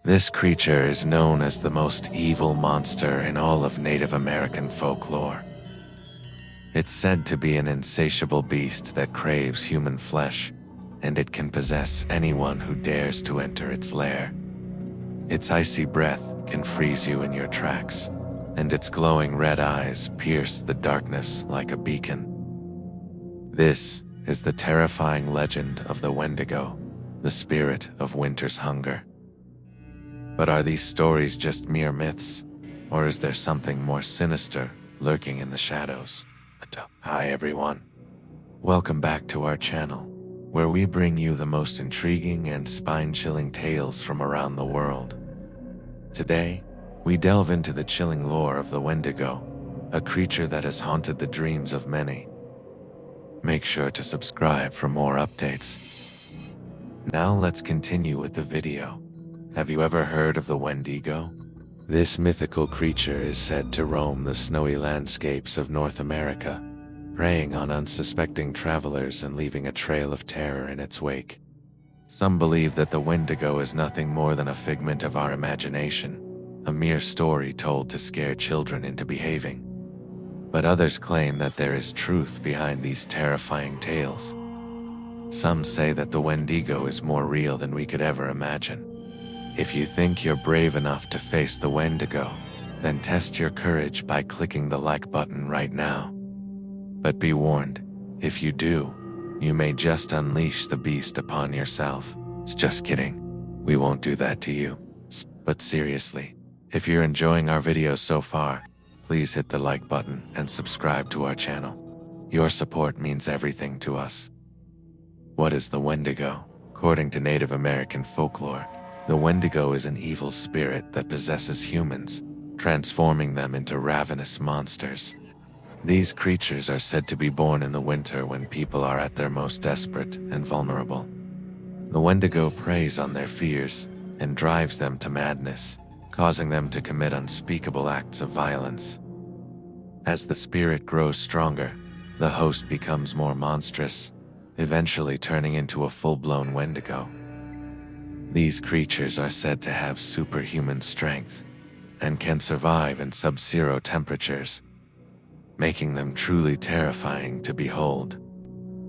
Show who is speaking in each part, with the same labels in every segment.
Speaker 1: This creature is known as the most evil monster in all of Native American folklore. It's said to be an insatiable beast that craves human flesh, and it can possess anyone who dares to enter its lair. Its icy breath can freeze you in your tracks, and its glowing red eyes pierce the darkness like a beacon. This is the terrifying legend of the Wendigo, the spirit of winter's hunger. But are these stories just mere myths, or is there something more sinister lurking in the shadows? Hi everyone. Welcome back to our channel, where we bring you the most intriguing and spine-chilling tales from around the world. Today, we delve into the chilling lore of the Wendigo, a creature that has haunted the dreams of many. Make sure to subscribe for more updates. Now let's continue with the video. Have you ever heard of the Wendigo? This mythical creature is said to roam the snowy landscapes of North America, preying on unsuspecting travelers and leaving a trail of terror in its wake. Some believe that the Wendigo is nothing more than a figment of our imagination, a mere story told to scare children into behaving. But others claim that there is truth behind these terrifying tales. Some say that the Wendigo is more real than we could ever imagine. If you think you're brave enough to face the Wendigo, then test your courage by clicking the like button right now. But be warned, if you do, you may just unleash the beast upon yourself. Just kidding, we won't do that to you. But seriously, if you're enjoying our videos so far, please hit the like button and subscribe to our channel. Your support means everything to us. What is the Wendigo? According to Native American folklore, the Wendigo is an evil spirit that possesses humans, transforming them into ravenous monsters. These creatures are said to be born in the winter when people are at their most desperate and vulnerable. The Wendigo preys on their fears and drives them to madness, causing them to commit unspeakable acts of violence. As the spirit grows stronger, the host becomes more monstrous, eventually turning into a full-blown Wendigo. These creatures are said to have superhuman strength and can survive in sub-zero temperatures, making them truly terrifying to behold.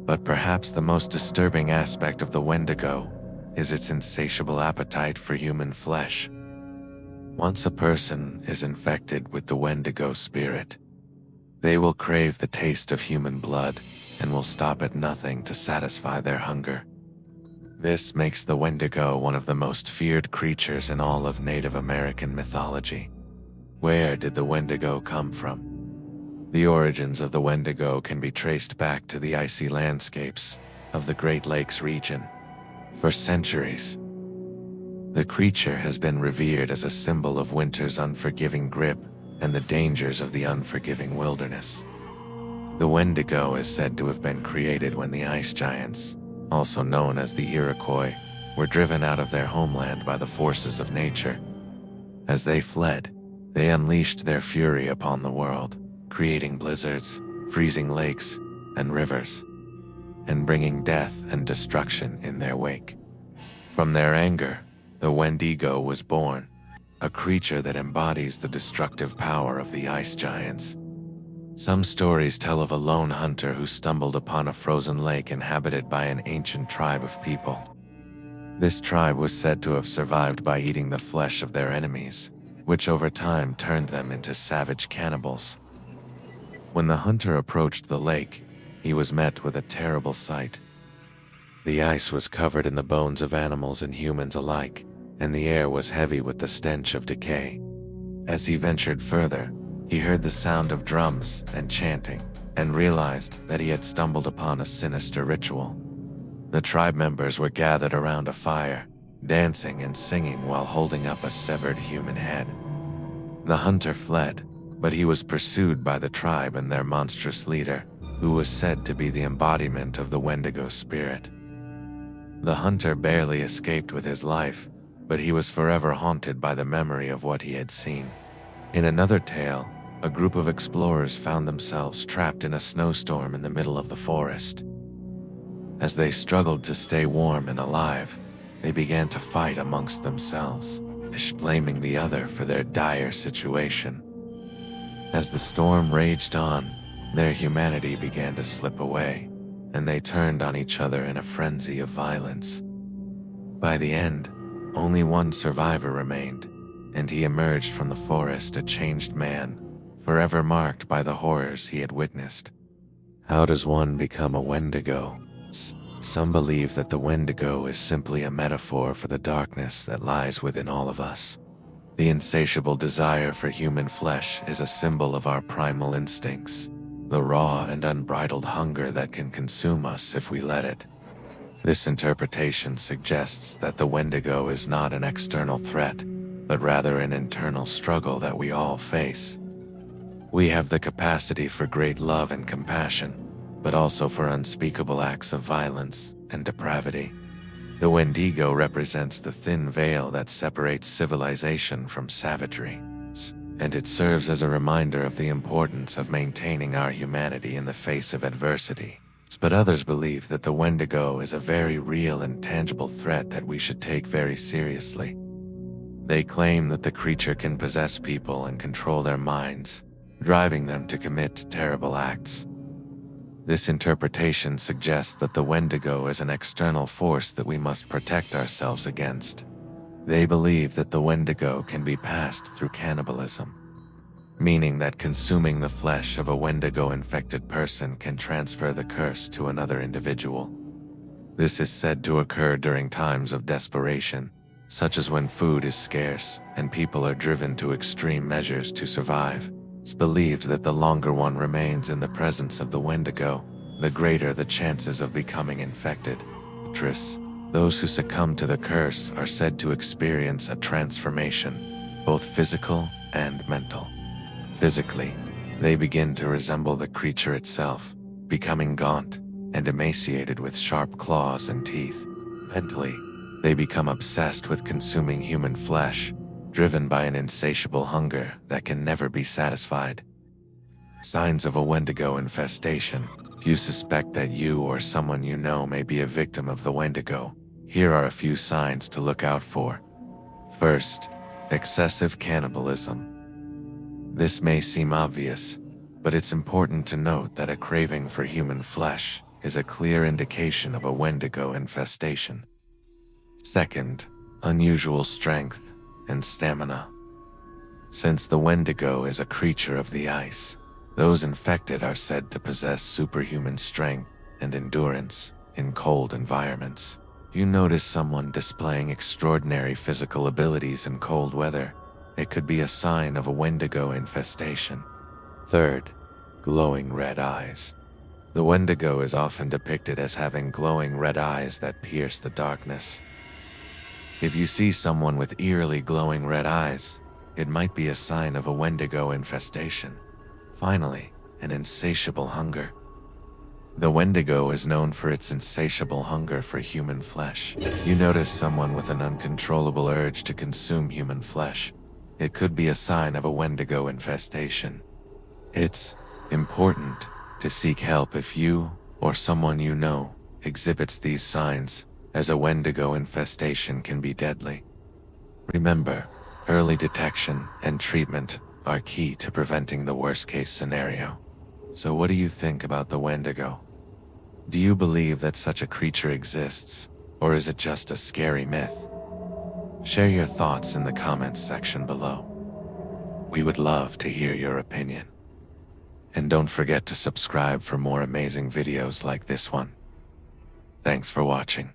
Speaker 1: But perhaps the most disturbing aspect of the Wendigo is its insatiable appetite for human flesh. Once a person is infected with the Wendigo spirit, they will crave the taste of human blood and will stop at nothing to satisfy their hunger. This makes the Wendigo one of the most feared creatures in all of Native American mythology. Where did the Wendigo come from? The origins of the Wendigo can be traced back to the icy landscapes of the Great Lakes region. For centuries, the creature has been revered as a symbol of winter's unforgiving grip and the dangers of the unforgiving wilderness. The Wendigo is said to have been created when the ice giants, also known as the Iroquois, were driven out of their homeland by the forces of nature. As they fled, they unleashed their fury upon the world, creating blizzards, freezing lakes, and rivers, and bringing death and destruction in their wake. From their anger, the Wendigo was born, a creature that embodies the destructive power of the ice giants. Some stories tell of a lone hunter who stumbled upon a frozen lake inhabited by an ancient tribe of people. This tribe was said to have survived by eating the flesh of their enemies, which over time turned them into savage cannibals. When the hunter approached the lake, he was met with a terrible sight. The ice was covered in the bones of animals and humans alike, and the air was heavy with the stench of decay. As he ventured further, he heard the sound of drums and chanting, and realized that he had stumbled upon a sinister ritual. The tribe members were gathered around a fire, dancing and singing while holding up a severed human head. The hunter fled, but he was pursued by the tribe and their monstrous leader, who was said to be the embodiment of the Wendigo spirit. The hunter barely escaped with his life, but he was forever haunted by the memory of what he had seen. In another tale, a group of explorers found themselves trapped in a snowstorm in the middle of the forest. As they struggled to stay warm and alive, they began to fight amongst themselves. blaming the other for their dire situation. As the storm raged on, their humanity began to slip away, and they turned on each other in a frenzy of violence. By the end, only one survivor remained, and he emerged from the forest a changed man, forever marked by the horrors he had witnessed. How does one become a Wendigo? Some believe that the Wendigo is simply a metaphor for the darkness that lies within all of us. The insatiable desire for human flesh is a symbol of our primal instincts, the raw and unbridled hunger that can consume us if we let it. This interpretation suggests that the Wendigo is not an external threat, but rather an internal struggle that we all face. We have the capacity for great love and compassion, but also for unspeakable acts of violence and depravity. The Wendigo represents the thin veil that separates civilization from savagery, and it serves as a reminder of the importance of maintaining our humanity in the face of adversity. But others believe that the Wendigo is a very real and tangible threat that we should take very seriously. They claim that the creature can possess people and control their minds, driving them to commit terrible acts. This interpretation suggests that the Wendigo is an external force that we must protect ourselves against. They believe that the Wendigo can be passed through cannibalism, meaning that consuming the flesh of a Wendigo-infected person can transfer the curse to another individual. This is said to occur during times of desperation, such as when food is scarce and people are driven to extreme measures to survive. It's believed that the longer one remains in the presence of the Wendigo, the greater the chances of becoming infected. Those who succumb to the curse are said to experience a transformation, both physical and mental. Physically, they begin to resemble the creature itself, becoming gaunt and emaciated with sharp claws and teeth. Mentally, they become obsessed with consuming human flesh, driven by an insatiable hunger that can never be satisfied. Signs of a Wendigo infestation. If you suspect that you or someone you know may be a victim of the Wendigo, here are a few signs to look out for. First, excessive cannibalism. This may seem obvious, but it's important to note that a craving for human flesh is a clear indication of a Wendigo infestation. Second, unusual strength and stamina. Since the Wendigo is a creature of the ice, those infected are said to possess superhuman strength and endurance in cold environments. If you notice someone displaying extraordinary physical abilities in cold weather, it could be a sign of a Wendigo infestation. Third, glowing red eyes. The Wendigo is often depicted as having glowing red eyes that pierce the darkness. If you see someone with eerily glowing red eyes, it might be a sign of a Wendigo infestation. Finally, an insatiable hunger. The Wendigo is known for its insatiable hunger for human flesh. You notice someone with an uncontrollable urge to consume human flesh, it could be a sign of a Wendigo infestation. It's important to seek help if you or someone you know exhibits these signs, as a Wendigo infestation can be deadly. Remember, early detection and treatment are key to preventing the worst-case scenario. So what do you think about the Wendigo? Do you believe that such a creature exists, or is it just a scary myth? Share your thoughts in the comments section below. We would love to hear your opinion. And don't forget to subscribe for more amazing videos like this one. Thanks for watching.